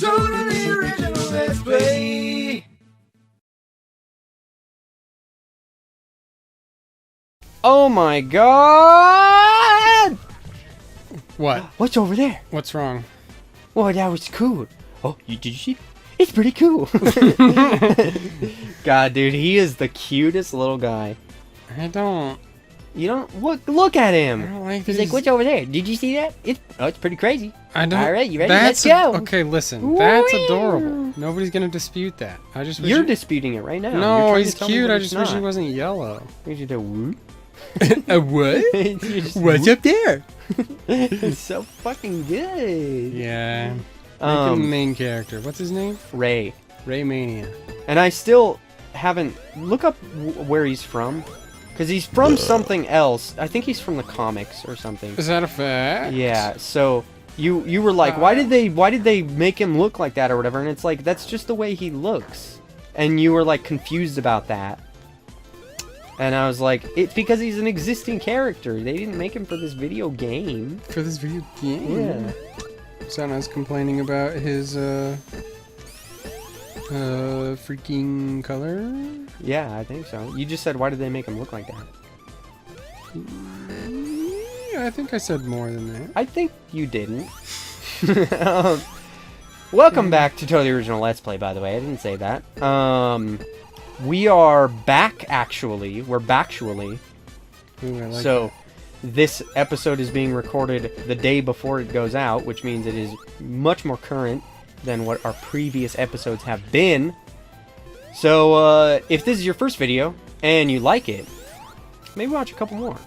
totally original Let's Play. Oh my god! What? What's over there? What's wrong? Oh, that was cool. Oh, did you see? It's pretty cool. God, dude, he is the cutest little guy. I don't. You don't look at him. I don't like He's these. like, what's over there? Did you see that? It's pretty crazy. I don't. All right, you ready? That's Let's go. Okay, listen. That's Whee! adorable. Nobody's gonna dispute that. I just wish You're disputing it right now. You're No, trying to he's tell me cute. that I it's just wish he not. wasn't yellow. You should do whoop. A what? What's up there? It's so fucking good. Yeah. Make him the main character. What's his name? Ray. Ray Mania. And I still haven't look up where he's from, because he's from something else. I think he's from the comics or something. Is that a fact? Yeah. So you were like, why did they make him look like that or whatever? And it's like, that's just the way he looks. And you were like confused about that. And I was like, it's because he's an existing character. They didn't make him for this video game. For this video game? Yeah. Sona's complaining about his freaking color. Yeah, I think so. You just said, why did they make him look like that? Yeah, I think I said more than that. I think you didn't. Welcome back to Totally Original Let's Play, by the way. I didn't say that. We are back, actually. We're backtually. Ooh, I like So, this episode is being recorded the day before it goes out, which means it is much more current than what our previous episodes have been. So, if this is your first video, and you like it, maybe watch a couple more.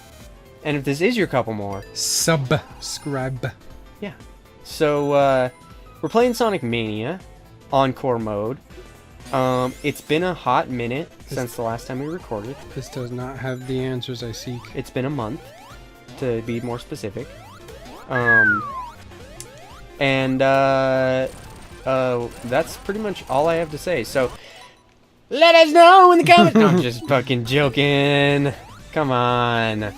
And if this is your couple more... Subscribe. Yeah. So, we're playing Sonic Mania, Encore Mode. It's been a hot minute since the last time we recorded. This does not have the answers I seek. It's been a month, to be more specific. That's pretty much all I have to say. So, let us know in the comments. No, I'm just fucking joking. Come on.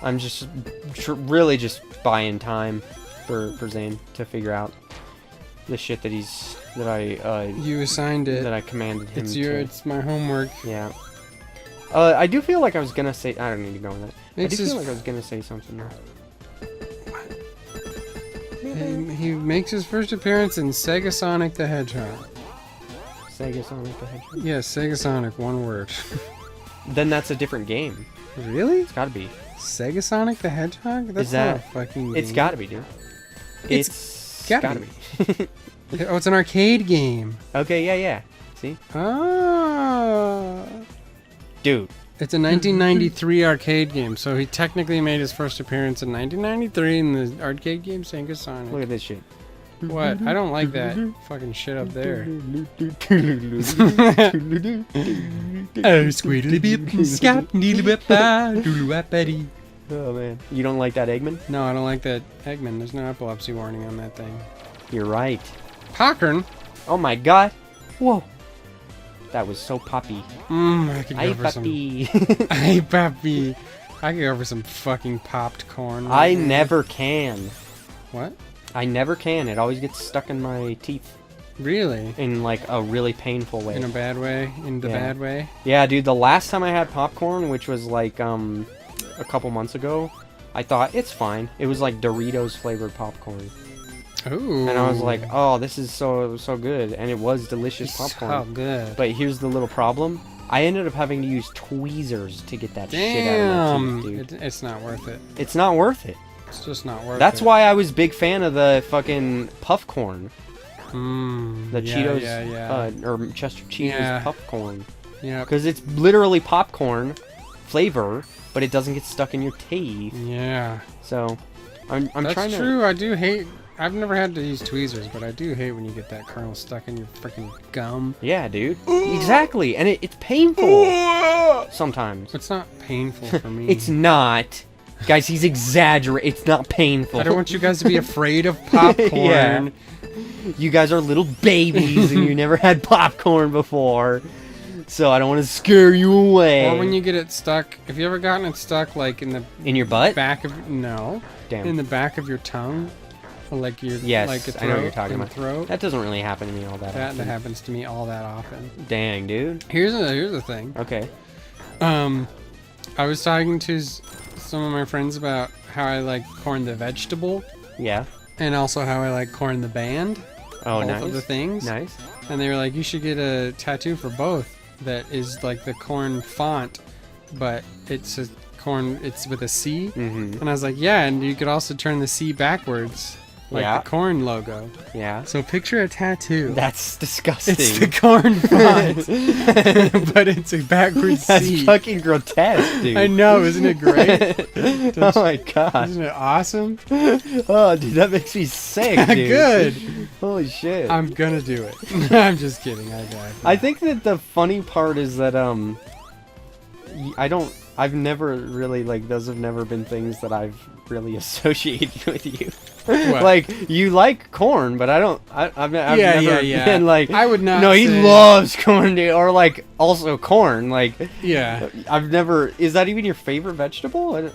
I'm just really just buying time for Zane to figure out the shit that you assigned it. that I commanded him It's my homework. Yeah. I do feel like I was gonna say... I don't need to go on that. I do It's feel like I was gonna say something though. He makes his first appearance in Sega Sonic the Hedgehog. Sega Sonic the Hedgehog? Yeah, Sega Sonic, one word. Then that's a different game. Really? It's gotta be. Sega Sonic the Hedgehog? That's Is that... not a fucking game. It's gotta be, dude. It's gotta be. Oh, it's an arcade game. Okay, yeah. See? Ah. Dude. It's a 1993 arcade game, so he technically made his first appearance in 1993 in the arcade game Sega Sonic. Look at this shit. What? I don't like that fucking shit up there. Oh, squeedly beep, scap, needly whip, doodle wappity. Oh, man. You don't like that Eggman? No, I don't like that Eggman. There's no epilepsy warning on that thing. You're right. Popcorn? Oh my god. Whoa. That was so poppy. I could go Hi, for puppy. some... Hey, puppy. I could go for some fucking popped corn. I never can. What? I never can. It always gets stuck in my teeth. Really? In like a really painful way. In a bad way? In the bad way? Yeah, dude, the last time I had popcorn, which was like a couple months ago, I thought it's fine. It was like Doritos flavored popcorn. Ooh. And I was like, oh, this is so good. And it was delicious popcorn. So good. But here's the little problem. I ended up having to use tweezers to get that shit out of my teeth, dude. It's not worth it. It's not worth it. It's just not worth it. That's why I was a big fan of the fucking puff corn. The yeah, Cheetos, yeah. or Chester Cheetos popcorn. Yeah. Because it's literally popcorn flavor, but it doesn't get stuck in your teeth. Yeah. So, I'm That's trying to... true. I do hate... I've never had to use tweezers, but I do hate when you get that kernel stuck in your freaking gum. Yeah, dude. Exactly. And it's painful. Sometimes. It's not painful for me. It's not. Guys, he's exaggerating. It's not painful. I don't want you guys to be afraid of popcorn. Yeah. You guys are little babies and you never had popcorn before. So I don't want to scare you away. Or when you get it stuck, have you ever gotten it stuck like in your butt? back of... No. Damn. In the back of your tongue? like your Yes, like a throat, I know what you're talking in about. throat. That doesn't really happen to me all that often. That happens to me all that often. Dang, dude. Here's a thing. Okay. I was talking to some of my friends about how I like Korn the vegetable, Yeah. and also how I like Korn the band. Oh, both nice. of the things. Nice. And they were like, you should get a tattoo for both that is like the Korn font, but it's a Korn, it's with a C. Mm-hmm. And I was like, yeah, and you could also turn the C backwards, like Yeah. the Korn logo. Yeah. So picture a tattoo. That's disgusting. It's the Korn font, but it's a backwards That's C. fucking grotesque, dude. I know, isn't it great? Oh my god. Isn't it awesome? Oh, dude, that makes me sick, dude. Good. Holy shit. I'm gonna do it. I'm just kidding. I think that the funny part is that I've never really, like, those have never been things that I've really associated with you. What? Like, you like corn, but I've never been like, I would not. no, he say- loves corn, dude, or like also corn. Like, Yeah, I've never. Is that even your favorite vegetable?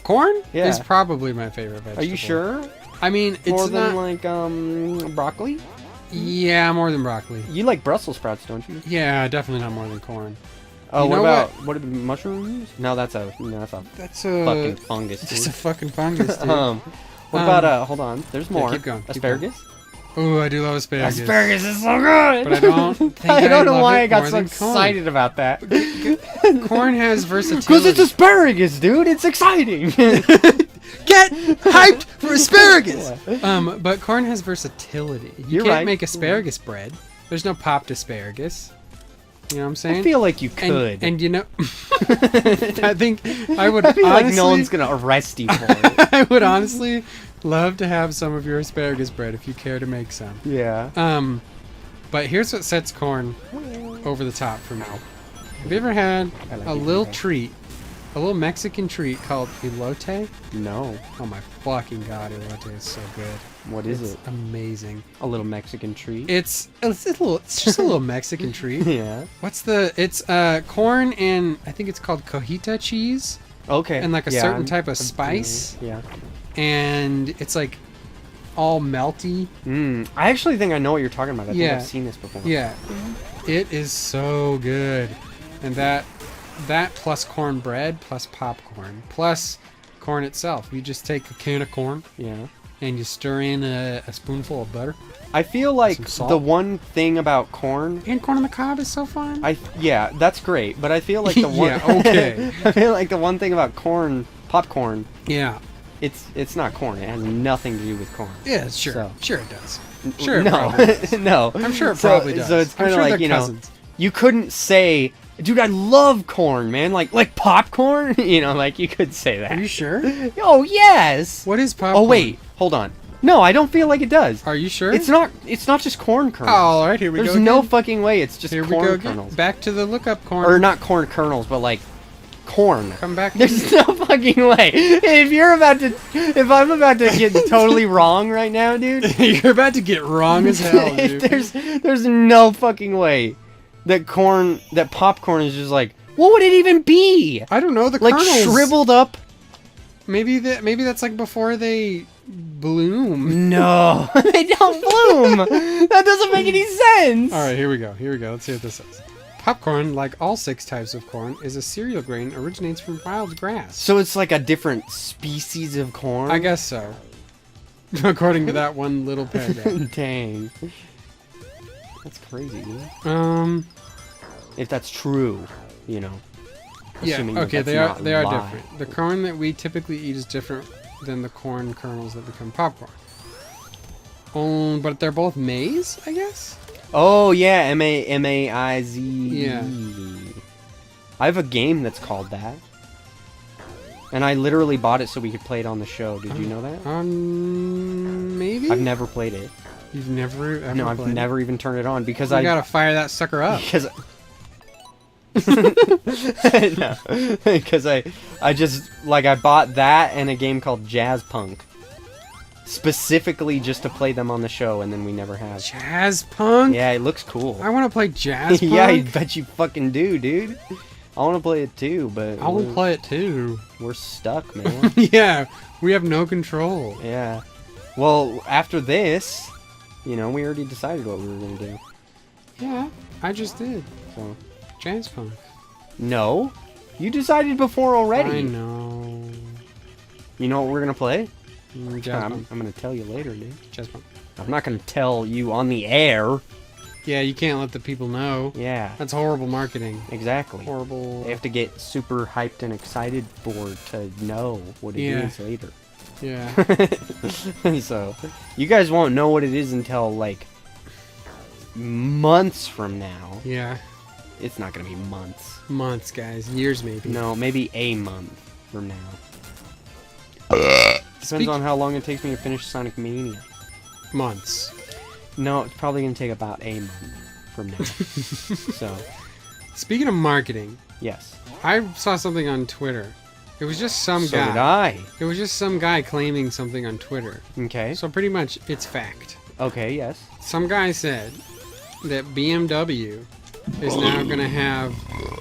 corn Yeah. is probably my favorite vegetable. Are you sure? I mean, it's More not. than like broccoli? Yeah, more than broccoli. You like Brussels sprouts, don't you? Yeah, definitely not more than corn. Oh, You what know about what about mushrooms? No, that's a That's a fucking fungus. That's a Dude. fucking fungus, dude. What about hold on? There's more. keep going, keep Asparagus. Ooh, I do love asparagus. Asparagus is so good. But I don't think I don't know love why it I got more so than corn. excited about that. Corn has versatility. Because it's asparagus, dude. It's exciting. Get hyped for asparagus. But corn has versatility. You You're can't right. make asparagus bread. There's no popped asparagus. You know what I'm saying? I feel like you and, could. and you know, I think I would I feel honestly, like no one's gonna arrest you for it. I would honestly love to have some of your asparagus bread if you care to make some. Yeah. But here's what sets corn over the top for me. Have you ever had I like a it, little yeah. treat, a little Mexican treat called elote? No. Oh my fucking god, elote is so good. What is It's it? amazing. A little Mexican treat. It's just a little Mexican treat. Yeah. It's corn and I think it's called cojita cheese Okay. and like a Yeah, certain type of I'm spice, familiar. and it's like all melty. Yeah. I actually think I know what you're talking about. I think Yeah. I've seen this before. Yeah, it is so good, and that plus cornbread plus popcorn plus corn itself. You just take a can of corn Yeah. and you stir in a spoonful of butter. I feel like Some salt. the one thing about corn. And corn on the cob is so fun. Yeah, that's great. But I feel like the one. Yeah, okay. I feel like the one thing about popcorn. Yeah. It's not corn. It has nothing to do with corn. Yeah, sure. So- Sure it does. Sure it no, probably does. no. I'm sure it So- probably does. So it's I'm kind of sure like, they're you know, cousins. you couldn't say, dude, I love corn, man. Like popcorn. You know, like you could say that. Are you sure? Oh yes. What is popcorn? Oh wait, hold on. No, I don't feel like it does. Are you sure? It's not just corn kernels. Oh, all right, here we There's go. no again. fucking way. It's just Here we corn go again. kernels. Back to the lookup corn. Or not corn kernels, but like corn. Come back. There's no fucking way. If I'm about to get totally wrong right now, dude. You're about to get wrong as hell, dude. there's no fucking way that popcorn is just like, what would it even be? I don't know, the Like kernels. shriveled up? Maybe that's like before they bloom. No, they don't bloom. That doesn't make any sense. All right, here we go. Let's see what this says. Popcorn, like all 6 types of corn, is a cereal grain originates from wild grass. So it's like a different species of corn? I guess so. According to that one little paragraph. Dang. That's crazy, dude. If that's true, you know. Yeah, assuming that okay, that's they are not lie. different. The corn that we typically eat is different than the corn kernels that become popcorn. But they're both maize, I guess? Oh yeah, M-A-I-Z. Yeah. I have a game that's called that. And I literally bought it so we could play it on the show. Did you know that? Maybe? I've never played it. You've never ever No, I've played it? never even turned it on because You gotta fire that sucker up. because no, because I just like I bought that and a game called Jazz Punk specifically just to play them on the show, and then we never have. Jazz punk? Yeah, it looks cool. I want to play jazz punk. Yeah, I bet you fucking do, dude. I want to play it too, but I will play it too. we're stuck, man. Yeah, we have no control. Yeah. Well, after this, you know, we already decided what we were gonna do. Yeah, I just did. So, Jazz punk. no, you decided before already. I know. You know what we're gonna play? Jazz I'm punk. gonna tell you later, dude. Jazz punk. I'm not gonna tell you on the air. Yeah, you can't let the people know. Yeah, That's horrible marketing. exactly. Horrible. They have to get super hyped and excited for it to know what it is later. Yeah. So, you guys won't know what it is until, like, months from now. Yeah. It's not gonna be months. Months, guys. Years, maybe. No, maybe a month from now. Depends on how long it takes me to finish Sonic Mania. Months. No, it's probably gonna take about a month from now. So, Speaking of marketing, yes. I saw something on Twitter. It was just some So guy. did I. It was just some guy claiming something on Twitter. Okay. So pretty much, it's fact. Okay, yes. Some guy said that BMW is now going to have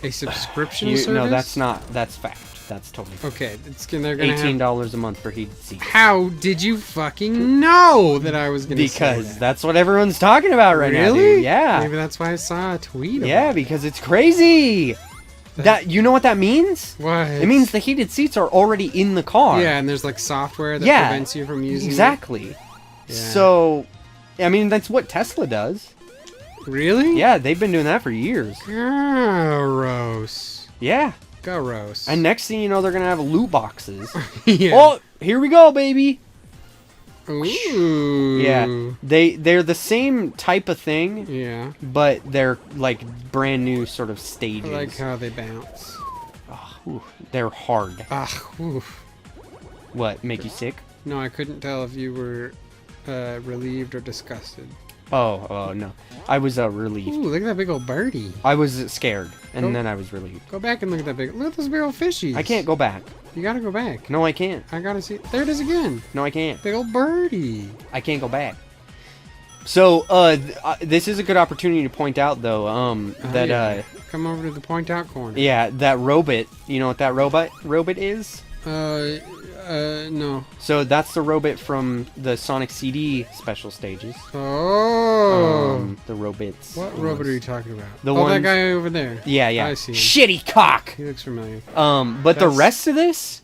a subscription service. No, that's not. That's fact. That's totally fact. Okay, they're going to have... $18 a month for heated seats. How did you fucking know that I was going to say Because that? that's what everyone's talking about right now, Really? dude. Yeah. Maybe that's why I saw a tweet about Yeah, it. because it's crazy. That you know what that means? What? It means the heated seats are already in the car. Yeah, and there's like software that Yeah, prevents you from using exactly. it. Yeah. So, I mean, that's what Tesla does. Really? Yeah, they've been doing that for years. Gross. Yeah. Gross. And next thing you know, they're gonna have loot boxes. yeah. Oh, here we go, baby. Ooh. Yeah, they're the same type of thing, Yeah. but they're like brand new sort of stages. I like how they bounce. Oh, ooh, they're hard. Ah, oof. What, make you sick? No, I couldn't tell if you were relieved or disgusted. Oh no, I was relieved. Ooh, look at that big old birdie. I was scared, and Go- then I was relieved. Go back and look at that big. Look at those big old fishies. I can't go back. You gotta go back. No, I can't. I gotta see. There it is again. No, I can't. Big old birdie. I can't go back. So, this is a good opportunity to point out, though, that, yeah. Come over to the point out corner. yeah, that robot, you know what that robot is? No. So, that's the robot from the Sonic CD special stages. Oh. The robots. What robot are you talking about? The that ones- guy over there. Yeah, yeah. I see him. Shitty cock! He looks familiar. But the That's- rest of this,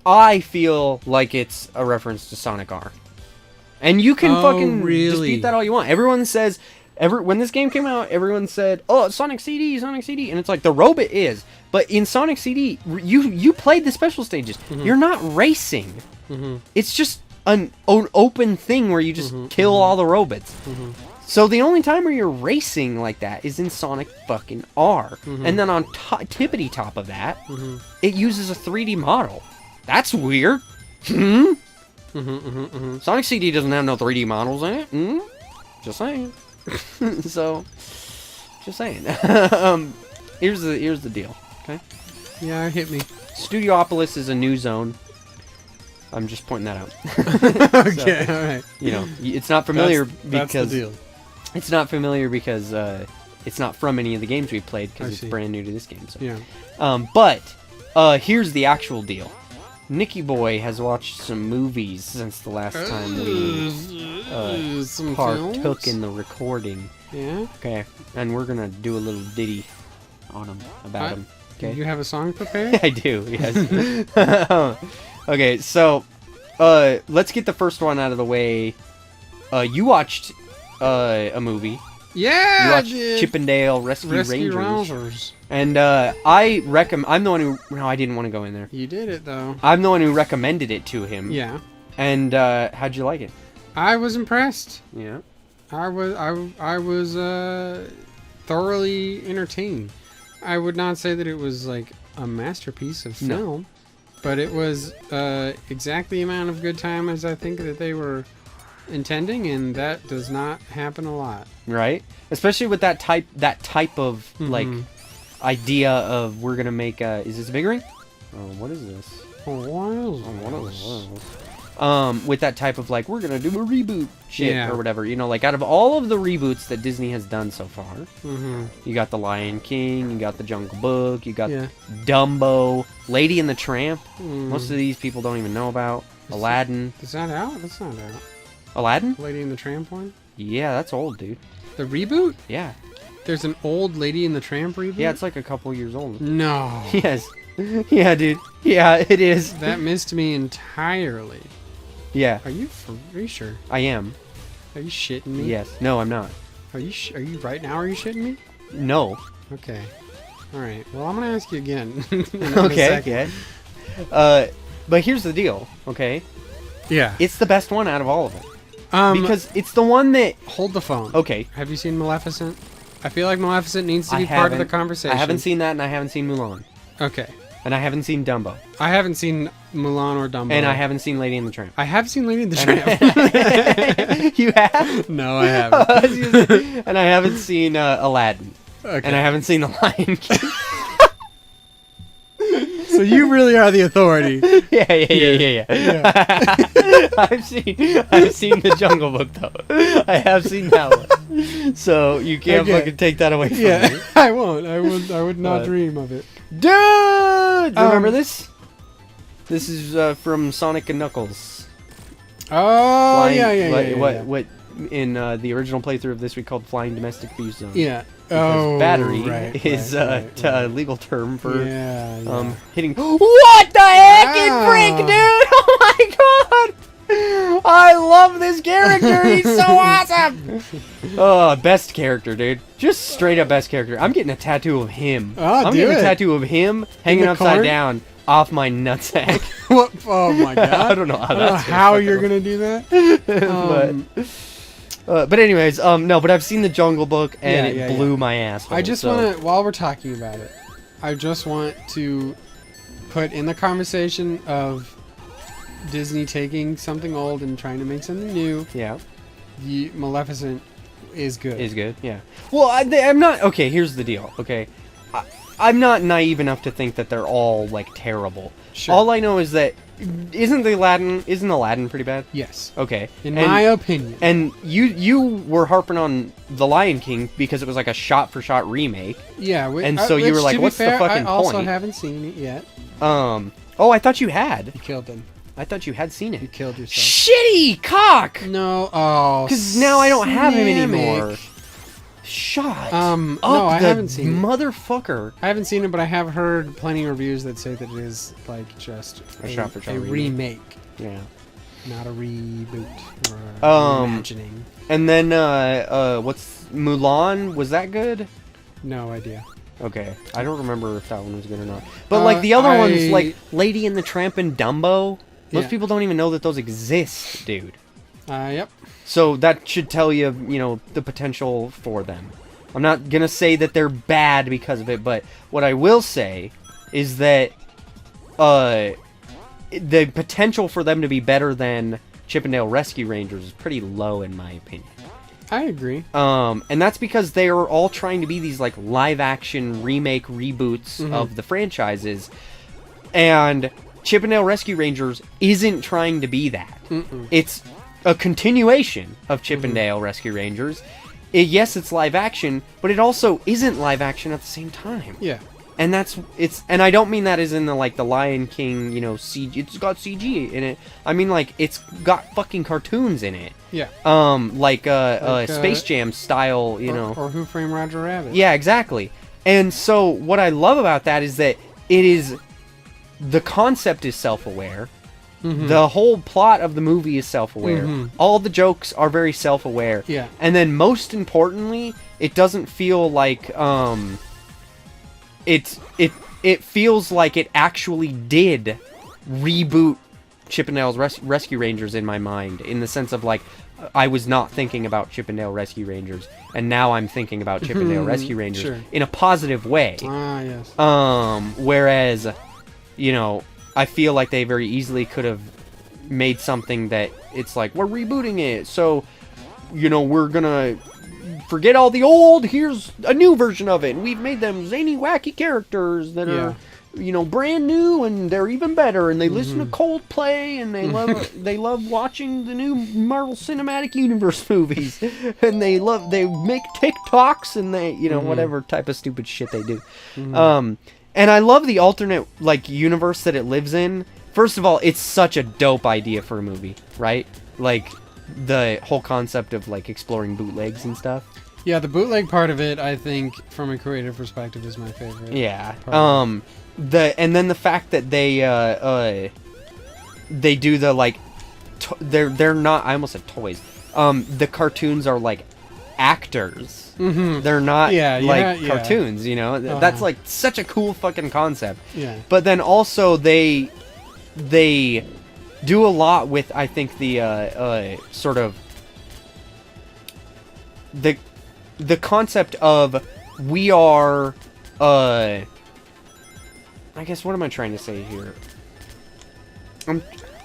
I feel like it's a reference to Sonic R. And you can fucking really? dispute that all you want. Everyone says, when this game came out, everyone said, "Oh, Sonic CD, Sonic CD," and it's like the robot is. But in Sonic CD, you played the special stages. You're not racing. It's just an open thing where you just kill all the robots. So the only time where you're racing like that is in Sonic fucking R. And then on tippity top of that, it uses a 3D model. That's weird. Sonic CD doesn't have no 3D models in it. Just saying. So, just saying. Here's the deal. Okay. Yeah, hit me. Studiopolis is a new zone. I'm just pointing that out. Okay, all right. You know, it's not familiar That's because the deal. it's not familiar because it's not from any of the games we played because I it's see. brand new to this game. So. Yeah. But here's the actual deal. Nicky Boy has watched some movies since the last time we Some partook films? in the recording. Yeah. Okay, and we're gonna do a little ditty on him about him. Do Okay, you have a song prepared? I do. Yes. Okay, so let's get the first one out of the way. You watched a movie. Yeah, You I watched did. Chippendale Rescue Rangers. And I recommend. I'm the one who. No, I didn't want to go in there. You did it though. I'm the one who recommended it to him. Yeah. And how'd you like it? I was impressed. Yeah. I was thoroughly entertained. I would not say that it was like a masterpiece of No. film, but it was exactly the amount of good time as I think that they were intending, and that does not happen a lot. Right. Especially with that type of like idea of we're gonna make. Is this a big ring? Oh, what is this? Oh, what is Oh, what is this? with that type of like, we're gonna do a reboot shit Yeah. or whatever. You know, like out of all of the reboots that Disney has done so far, you got The Lion King, you got The Jungle Book, you got Dumbo, Lady and the Tramp. Most of these people don't even know about. Aladdin. Is that out? That's not out. Aladdin? Lady and the Tramp one? Yeah, that's old, dude. The reboot? Yeah. There's an old Lady and the Tramp reboot? Yeah, it's like a couple years old. No. Yes. Yeah, dude. Yeah, it is. That missed me entirely. Yeah. Are you sure? I am. Are you shitting me? Yes. No, I'm not. Are you right now? Are you shitting me? No. Okay. All right. Well, I'm gonna ask you again. Okay. Okay. But here's the deal. Okay. Yeah. It's the best one out of all of them. Because it's the one that. Hold the phone. Okay. Have you seen Maleficent? I feel like Maleficent needs to be part of the conversation. I haven't seen that, and I haven't seen Mulan. Okay. And I haven't seen Dumbo. I haven't seen Mulan or Dumbo. And I haven't seen Lady and the Tramp. I have seen Lady and the Tramp. You have? No, I haven't. And I haven't seen Aladdin. Okay. And I haven't seen The Lion King. So you really are the authority. Yeah. I've seen The Jungle Book though. I have seen that one. So you can't fucking take that away from me. I won't. I would not dream of it. Dude! Remember this? This is from Sonic and Knuckles. Oh, Flying, yeah. What in the original playthrough of this we called Flying Domestic Abuse Zone. Yeah. Because battery right, is a legal term for hitting. What the heck in frick, dude? Oh my god! I love this character. He's so awesome. Oh, best character, dude. Just straight up best character. I'm getting a tattoo of him. Oh, I'm getting a tattoo of him hanging upside down off my nutsack. What? Oh my god! I don't know how you're gonna do that. But anyways, no, but I've seen The Jungle Book and it blew my ass. I just want to, while we're talking about it, I just want to put in the conversation of Disney taking something old and trying to make something new. Yeah. The Maleficent is good. Is good, yeah. Well, I'm not... Okay, here's the deal, okay? I'm not naive enough to think that they're all, like, terrible. Sure. All I know is that... Isn't Aladdin pretty bad? Yes. Okay. In my opinion. And you were harping on The Lion King because it was like a shot-for-shot remake. Yeah. And so you were like, what's the fucking point? I also haven't seen it yet. Oh, I thought you had. You killed him. I thought you had seen it. You killed yourself. Shitty cock! No. Oh, because now I don't have him anymore. Shut no, I haven't seen it. Motherfucker. I haven't seen it, but I have heard plenty of reviews that say that it is like just a shot-for-shot remake. Yeah. Not a reboot or reimagining. And then what's Mulan? Was that good? No idea. Okay. I don't remember if that one was good or not. But like the other ones, like Lady and the Tramp and Dumbo, most people don't even know that those exist, dude. Yep. So that should tell you, you know, the potential for them. I'm not gonna say that they're bad because of it, but what I will say is that the potential for them to be better than Chip 'n Dale Rescue Rangers is pretty low in my opinion. I agree. And that's because they are all trying to be these like live action remake reboots of the franchises, and Chip 'n Dale Rescue Rangers isn't trying to be that. It's a continuation of Chip 'n Dale Rescue Rangers. Yes, it's live action, but it also isn't live action at the same time. Yeah. And and I don't mean that as in the like the Lion King, you know, CG. It's got CG in it. I mean like it's got fucking cartoons in it. Yeah. Like Space Jam style, you know. Or Who Framed Roger Rabbit. Yeah, exactly. And so what I love about that is that the concept is self-aware. The whole plot of the movie is self-aware. All the jokes are very self-aware. Yeah. And then most importantly, it doesn't feel like it feels like it actually did reboot Chip 'n Dale's Rescue Rangers in my mind, in the sense of like I was not thinking about Chip 'n Dale Rescue Rangers, and now I'm thinking about Chip 'n Dale Rescue Rangers in a positive way. Ah, yes. Whereas, you know, I feel like they very easily could have made something that it's like, we're rebooting it, so, you know, we're gonna forget all the old, here's a new version of it, and we've made them zany, wacky characters that are brand new, and they're even better, and they listen to Coldplay, and they love watching the new Marvel Cinematic Universe movies, and they make TikToks, and they whatever type of stupid shit they do. And I love the alternate universe that it lives in. First of all, it's such a dope idea for a movie, right? Like the whole concept of exploring bootlegs and stuff. Yeah, the bootleg part of it, I think, from a creative perspective, is my favorite. Yeah. And then the fact that they do the they're not. I almost said toys. The cartoons are actors. They're not cartoons. That's such a cool fucking concept. Yeah. But then also they do a lot with, I think, the sort of the concept of we are I guess, what am I trying to say here?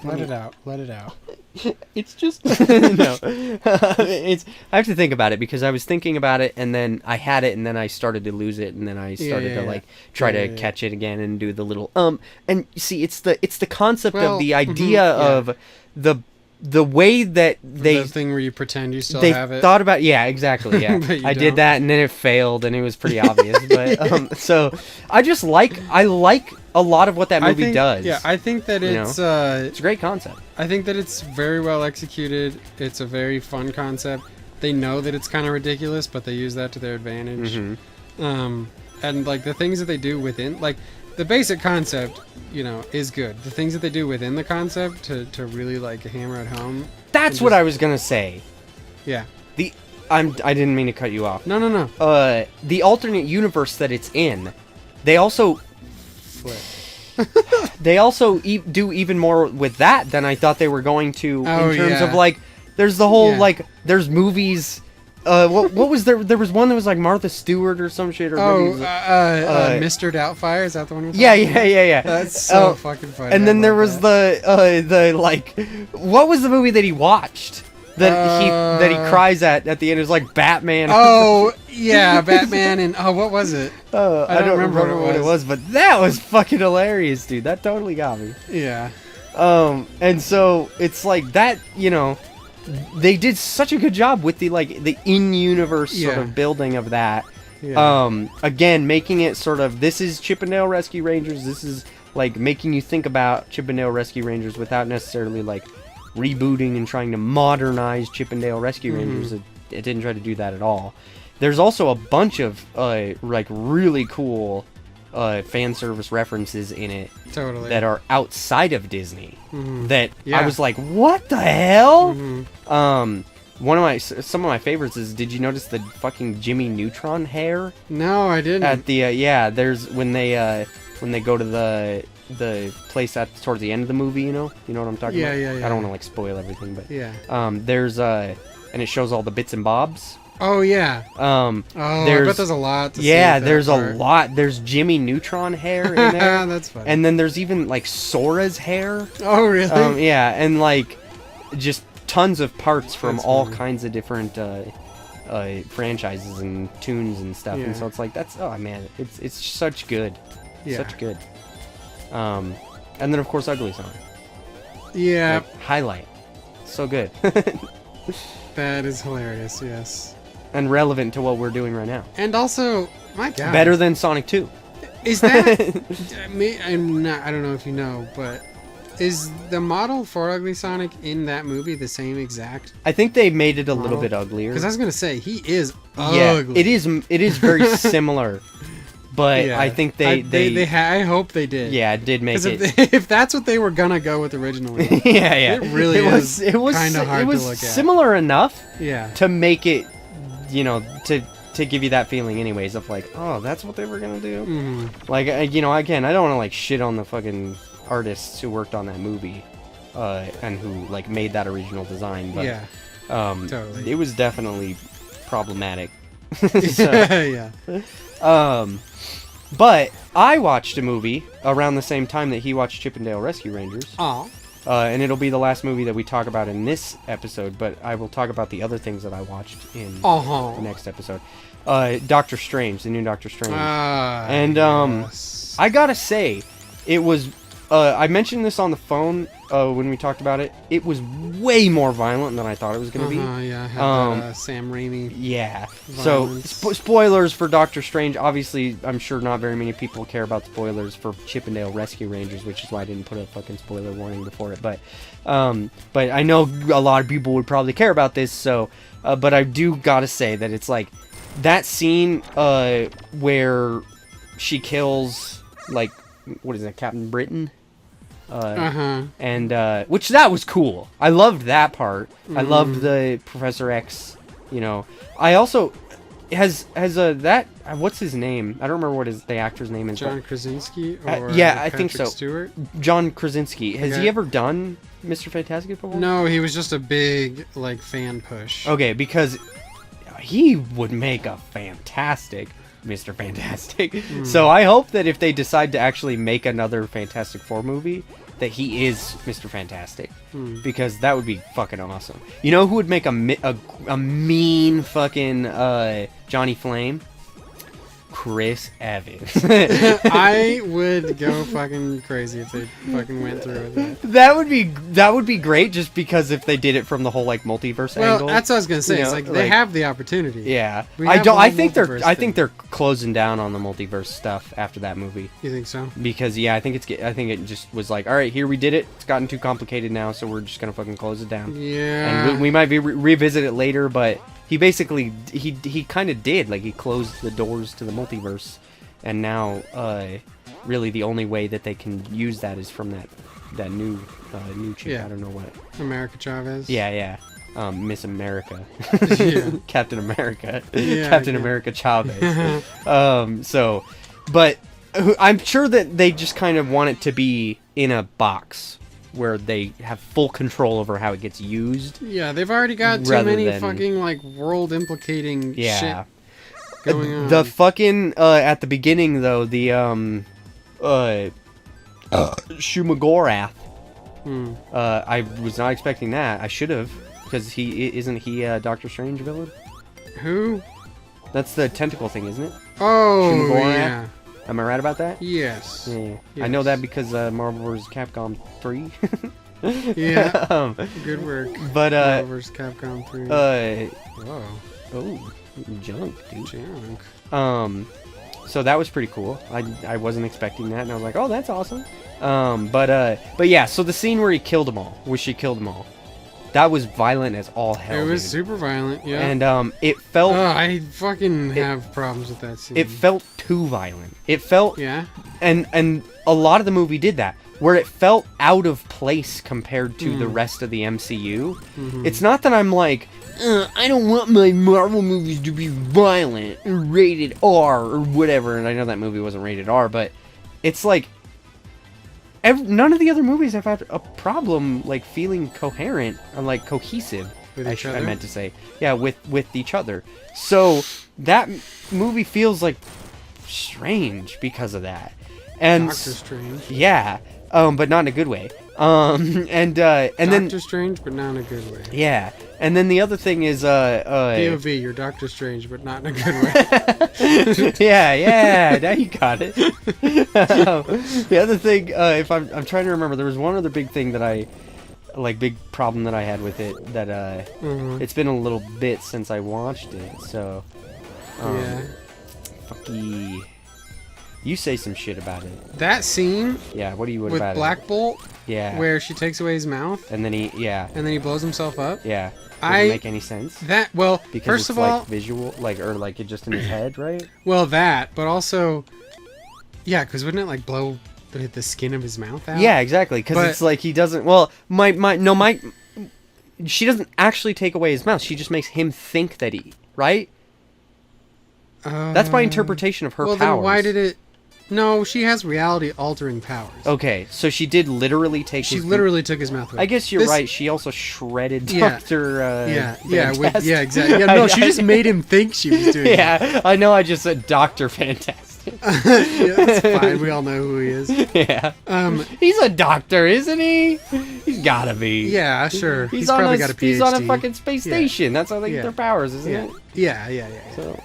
Let it out. It's just no. I have to think about it, because I was thinking about it, and then I had it, and then I started to lose it, and then I started to try to catch it again and do the little and see, it's the concept of the idea of the way that the thing where you pretend you still have it. They thought about, exactly, yeah. I did that, and then it failed, and it was pretty obvious. But so I like a lot of what that movie does. Yeah, I think that it's a great concept. I think that it's very well executed. It's a very fun concept. They know that it's kind of ridiculous, but they use that to their advantage. And the things that they do within, the basic concept, is good. The things that they do within the concept to really hammer it home. That's what I was gonna say. Yeah. I didn't mean to cut you off. No. The alternate universe that it's in, they also do even more with that than I thought they were going to, in terms of there's the whole there's movies. What was there? There was one that was Martha Stewart or some shit. Or Mr. Doubtfire, is that the one you're talking about? Yeah. That's so fucking funny. And then there was the what was the movie that he watched that he cries at the end? It was Batman. Oh yeah, Batman, and what was it? I don't remember what it was, but that was fucking hilarious, dude. That totally got me. Yeah. And so it's that, they did such a good job with the in-universe sort of building of that. Yeah. Again, making it sort of, this is Chip and Dale Rescue Rangers. This is making you think about Chip and Dale Rescue Rangers without necessarily rebooting and trying to modernize Chip and Dale Rescue Rangers. It didn't try to do that at all. There's also a bunch of really cool fan service references in it that are outside of Disney. That I was like, what the hell? Some of my favorites is, did you notice the fucking Jimmy Neutron hair? No, I didn't. At the there's when they go to the place towards the end of the movie, you know what I'm talking about? Yeah. I don't want to spoil everything, but there's and it shows all the bits and bobs. Oh yeah. I bet there's a lot. There's a lot. There's Jimmy Neutron hair in there. That's funny. And then there's even Sora's hair. Oh really? And just tons of parts from all kinds of different franchises and tunes and stuff. And so it's it's such good. Such good. And then of course Ugly Sonic. Yeah. Highlight. So good. That is hilarious. Yes. And relevant to what we're doing right now. And also, my God, better than Sonic 2. Is that? I don't know if you know, but is the model for Ugly Sonic in that movie the same exact? I think they made it a little bit uglier. Because I was gonna say he is ugly. It is very similar, but I think I hope they did. Yeah, it did make it. If that's what they were gonna go with originally, it really is. It was kind of hard to look at. It was similar enough, to make it, to give you that feeling, anyways, of oh, that's what they were gonna do. Again, I don't want to shit on the fucking artists who worked on that movie, and who made that original design, but totally. It was definitely problematic. But I watched a movie around the same time that he watched Chip and Dale Rescue Rangers. and it'll be the last movie that we talk about in this episode, but I will talk about the other things that I watched in the next episode. Doctor Strange, the new Doctor Strange. And yes. I gotta say, it was... I mentioned this on the phone when we talked about it. It was way more violent than I thought it was going to be. Yeah, had Sam Raimi. Yeah. Violence. So, spoilers for Doctor Strange. Obviously, I'm sure not very many people care about spoilers for Chippendale Rescue Rangers, which is why I didn't put a fucking spoiler warning before it. But I know a lot of people would probably care about this. So, but I do gotta say that it's like that scene where she kills, like, what is that, Captain Britain? And which that was cool. I loved that part. I loved the Professor X. You know, I also has that what's his name? I don't remember what the actor's name is. John Krasinski or yeah, I Patrick think so. Stewart? John Krasinski. Has he ever done Mr. Fantastic before? No, he was just a big like fan push. Okay, because he would make a fantastic Mr. Fantastic. So I hope that if they decide to actually make another Fantastic Four movie, that he is Mr. Fantastic, because that would be fucking awesome. You know who would make a mean fucking Johnny Flame? Chris Evans. I would go fucking crazy if they fucking went through with that. That would be great, just because if they did it from the whole like multiverse angle. Well, that's what I was gonna say. You it's know, like they have the opportunity. Yeah, I think they're closing down on the multiverse stuff after that movie. You think so? Because I think it just was like, all right, here we did it. It's gotten too complicated now, so we're just gonna fucking close it down. Yeah. And we might revisit it later, but he basically he kind of did, like, he closed the doors to the multiverse, and now really the only way that they can use that is from that new chick. Yeah. I don't know what. America Chavez. Yeah. Miss America. Yeah. Captain America. Yeah, Captain America Chavez. But I'm sure that they just kind of want it to be in a box where they have full control over how it gets used. Yeah, they've already got too many fucking like world implicating shit going on. The fucking at the beginning though, the Shumagorath. I was not expecting that. I should have, because isn't he Doctor Strange villain? Who? That's the tentacle thing, isn't it? Oh, Shumagorath? yeah. Am I right about that? Yes. Yeah. Yes. I know that because Marvel vs. Capcom 3. Yeah. Good work. But Marvel vs. Capcom 3. Whoa. Oh, junk, dude. Junk. So that was pretty cool. I wasn't expecting that, and I was like, oh, that's awesome. But yeah. So the scene where he killed them all, where she killed them all, that was violent as all hell. It was dude. super violent, yeah. And it felt. I fucking have problems with that scene. It felt too violent. It felt. Yeah. And a lot of the movie did that, where it felt out of place compared to the rest of the MCU. It's not that I'm like, I don't want my Marvel movies to be violent or rated R or whatever. And I know that movie wasn't rated R, but it's like none of the other movies have had a problem like feeling coherent or like cohesive. With each other? I meant to say, yeah, with each other. So that movie feels like strange because of that. And Doctor Strange. Yeah, but not in a good way. And then Doctor Strange, but not in a good way. Yeah, and then the other thing is POV, you're Doctor Strange, but not in a good way. yeah, now you got it. The other thing, if I'm trying to remember, there was one other big thing that big problem that I had with it, that it's been a little bit since I watched it, so yeah. Fucky. You say some shit about it. That scene. Yeah, what with about Black Bolt. Yeah. Where she takes away his mouth. And then he blows himself up. Yeah. Doesn't make any sense. Well, because first it's of all, like visual, like, or like it just in his head, right? Well, that, but also, yeah, because wouldn't it like blow the skin of his mouth out? Yeah, exactly. Because it's like he doesn't. Well, she doesn't actually take away his mouth. She just makes him think that right. That's my interpretation of her powers. Then why did it? No, she has reality-altering powers. Okay, so she did literally take. She literally took his mouth away. I guess you're right. She also shredded Doctor. Exactly. Yeah, no, she just made him think she was doing. Yeah, I know. I just said Doctor Fantastic. Yeah, that's fine. We all know who he is. Yeah. He's a doctor, isn't he? He's gotta be. Yeah, sure. He's probably got a PhD. He's on a fucking space station. That's how they get their powers, isn't it? Yeah. So,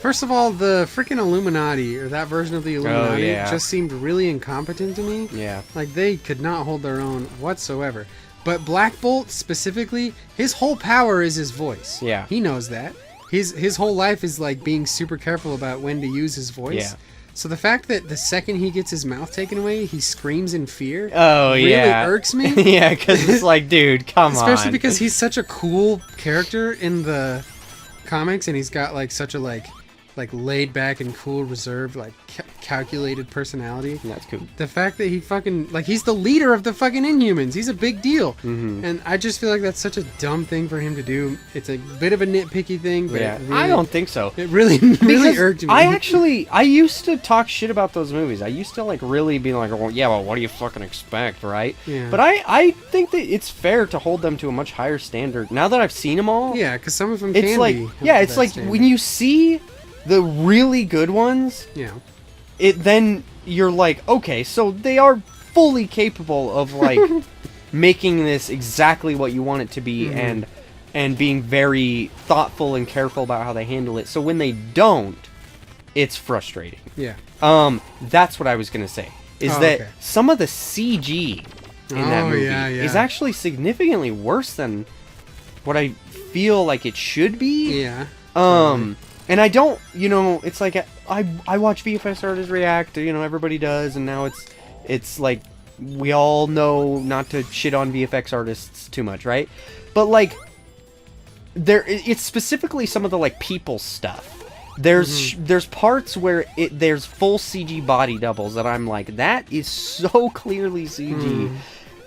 first of all, the freaking Illuminati, or that version of the Illuminati, just seemed really incompetent to me. Yeah. Like, they could not hold their own whatsoever. But Black Bolt, specifically, his whole power is his voice. Yeah. He knows that. His whole life is, like, being super careful about when to use his voice. Yeah. So the fact that the second he gets his mouth taken away, he screams in fear really irks me. Yeah, because it's like, dude, come on. Especially because he's such a cool character in the comics, and he's got, like, such a, like laid back and cool, reserved, like calculated personality. That's cool. The fact that he fucking, like, he's the leader of the fucking Inhumans. He's a big deal. Mm-hmm. And I just feel like that's such a dumb thing for him to do. It's a bit of a nitpicky thing, but Yeah, really, I don't think so. It really irked me. I used to talk shit about those movies. I used to, like, really be like, well, yeah, well, what do you fucking expect, right? Yeah. But I think that it's fair to hold them to a much higher standard. Now that I've seen them all, Yeah, because some of them it's can like, be. yeah, it's like standard. when you see the really good ones, Yeah. then you're like, okay, so they are fully capable of, like, making this exactly what you want it to be, and being very thoughtful and careful about how they handle it. So when they don't, it's frustrating. Yeah. That's what I was gonna say. Is that okay. some of the CG in that movie is actually significantly worse than what I feel like it should be. Yeah. And I don't, it's like I watch VFX artists react, everybody does, and now it's like we all know not to shit on VFX artists too much, right? But like it's specifically some of the, like, people stuff. There's parts where there's full CG body doubles that I'm like, that is so clearly CG,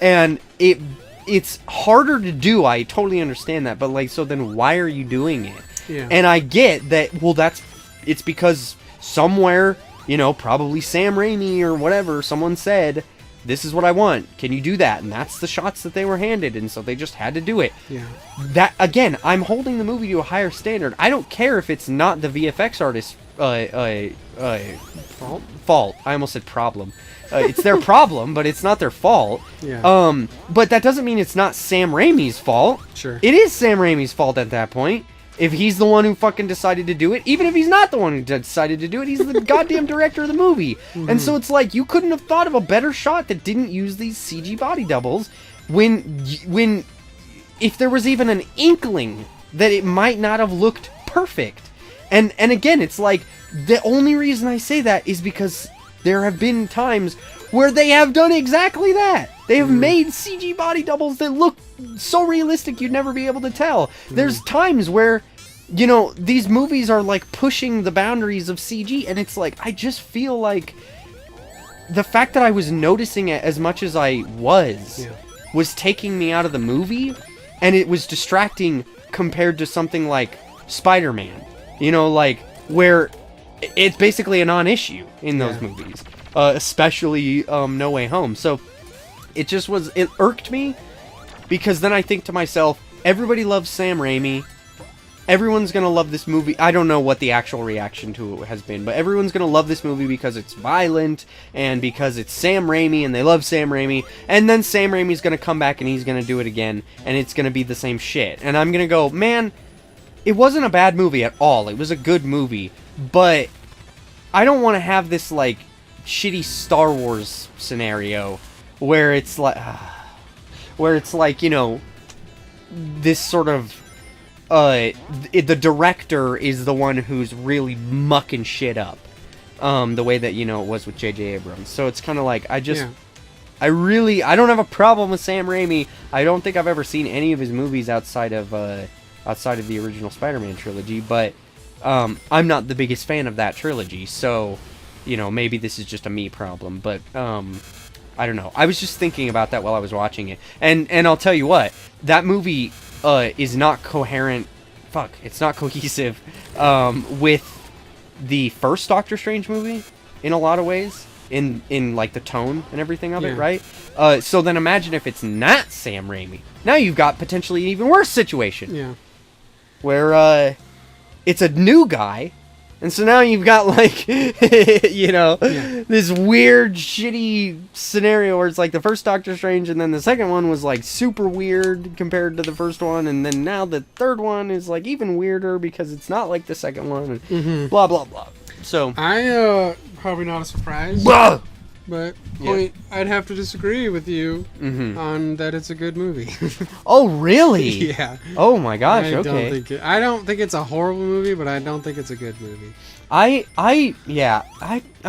and it's harder to do. I totally understand that, but, like, so then why are you doing it? Yeah. And I get that, well, it's because somewhere, probably Sam Raimi or whatever, someone said, this is what I want. Can you do that? And that's the shots that they were handed, and so they just had to do it. Yeah. That, again, I'm holding the movie to a higher standard. I don't care if it's not the VFX artist's fault. I almost said problem. It's their problem, but it's not their fault. Yeah. But that doesn't mean it's not Sam Raimi's fault. Sure. It is Sam Raimi's fault at that point. If he's the one who fucking decided to do it, even if he's not the one who decided to do it, he's the goddamn director of the movie. And so it's like, you couldn't have thought of a better shot that didn't use these CG body doubles when if there was even an inkling that it might not have looked perfect. And again, it's like, the only reason I say that is because there have been times where they have done exactly that. They have made CG body doubles that look so realistic you'd never be able to tell. There's times where, these movies are, like, pushing the boundaries of CG, and it's like, I just feel like the fact that I was noticing it as much as I was taking me out of the movie, and it was distracting compared to something like Spider-Man. Like, where it's basically a non-issue in those movies. Especially No Way Home. So it irked me, because then I think to myself, everybody loves Sam Raimi. Everyone's gonna love this movie. I don't know what the actual reaction to it has been, but everyone's gonna love this movie because it's violent and because it's Sam Raimi and they love Sam Raimi. And then Sam Raimi's gonna come back and he's gonna do it again, and it's gonna be the same shit. And I'm gonna go, man, it wasn't a bad movie at all. It was a good movie, but I don't want to have this, like, shitty Star Wars scenario where it's like this sort of the director is the one who's really mucking shit up, the way that it was with J.J. Abrams. So it's kind of like, I don't have a problem with Sam Raimi. I don't think I've ever seen any of his movies outside of the original Spider-Man trilogy, but I'm not the biggest fan of that trilogy, so maybe this is just a me problem, but I don't know. I was just thinking about that while I was watching it, and I'll tell you what, that movie is not coherent. It's not cohesive with the first Doctor Strange movie in a lot of ways, in like the tone and everything of it, right? So then imagine if it's not Sam Raimi. Now you've got potentially an even worse situation. Yeah. Where it's a new guy And so now you've got, like, you know, Yeah. this weird, shitty scenario where it's like the first Doctor Strange, and then the second one was, like, super weird compared to the first one, and then now the third one is, like, even weirder because it's not like the second one, and blah, blah, blah. So... Probably not a surprise. Blah! But I'd have to disagree with you on that it's a good movie. Oh, really? Yeah. Oh, my gosh, okay. I don't think it's a horrible movie, but I don't think it's a good movie. I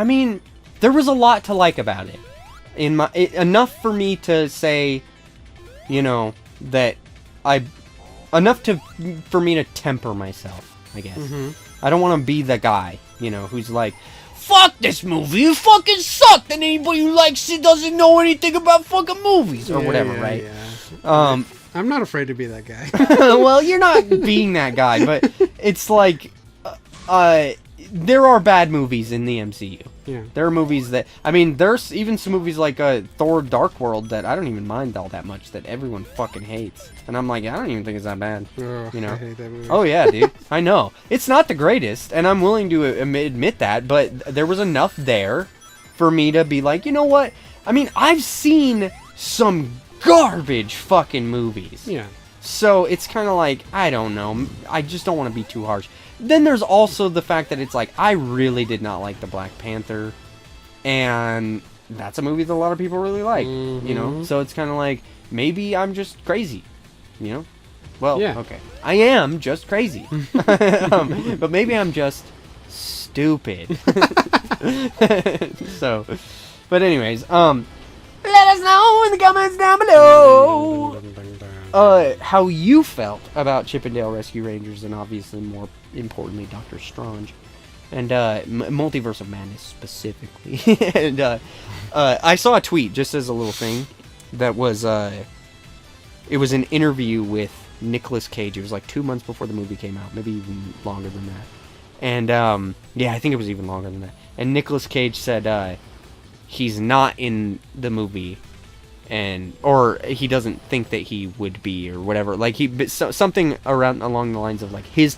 mean, there was a lot to like about it. Enough for me to say, you know, that for me to temper myself, I guess. I don't want to be the guy, you know, who's like, fuck this movie, it fucking sucked, and anybody who likes it doesn't know anything about fucking movies, or whatever, right? Yeah. I'm not afraid to be that guy. Well, you're not being that guy, but it's like, there are bad movies in the MCU. Yeah. There are movies that, I mean, there's even some movies like Thor Dark World that I don't even mind all that much, that everyone fucking hates. And I'm like, I don't even think it's that bad. Oh, you know? I hate that movie. Oh, yeah, dude. I know. It's not the greatest, and I'm willing to admit that, but there was enough there for me to be like, you know what? I mean, I've seen some garbage fucking movies. Yeah. So it's kind of like, I don't know. I just don't want to be too harsh. Then there's also the fact that it's like, I really did not like the Black Panther. And that's a movie that a lot of people really like, you know? So it's kind of like, maybe I'm just crazy, you know? Well, yeah. Okay. I am just crazy. But maybe I'm just stupid. So, but anyways, let us know in the comments down below how you felt about Chip 'n Dale Rescue Rangers, and obviously more importantly Doctor Strange and Multiverse of Madness specifically. And I saw a tweet just as a little thing that was it was an interview with Nicolas Cage. It was like 2 months before the movie came out, maybe even longer than that. And yeah, I think it was even longer than that. And Nicolas Cage said he's not in the movie, or he doesn't think that he would be, or whatever. Like something along the lines of like his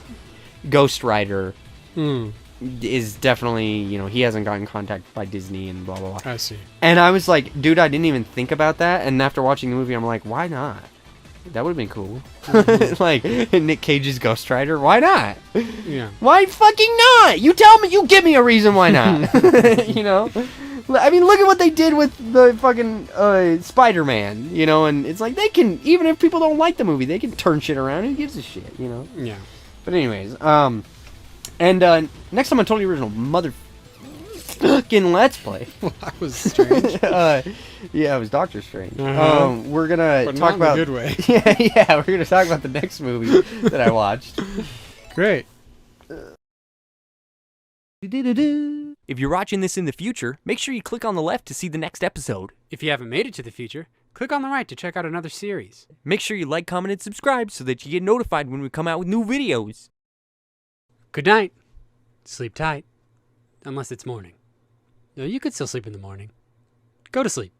Ghost Rider is definitely, you know, he hasn't gotten contacted by Disney and blah blah blah. I see. And I was like, dude, I didn't even think about that. And after watching the movie, I'm like, why not? That would have been cool. Like Nick Cage's Ghost Rider. Why not? Yeah. Why fucking not? You tell me. You give me a reason why not. You know. I mean, look at what they did with the fucking Spider-Man. You know, and it's like they can, even if people don't like the movie, they can turn shit around. Who gives a shit? You know. Yeah. But anyways, and next time on Totally Original motherfucking Let's Play. Well, that was strange. Yeah, it was Doctor Strange. We're gonna talk about in a good way. yeah, we're gonna talk about the next movie that I watched. Great. If you're watching this in the future, make sure you click on the left to see the next episode. If you haven't made it to the future, click on the right to check out another series. Make sure you like, comment, and subscribe so that you get notified when we come out with new videos. Good night. Sleep tight. Unless it's morning. No, you could still sleep in the morning. Go to sleep.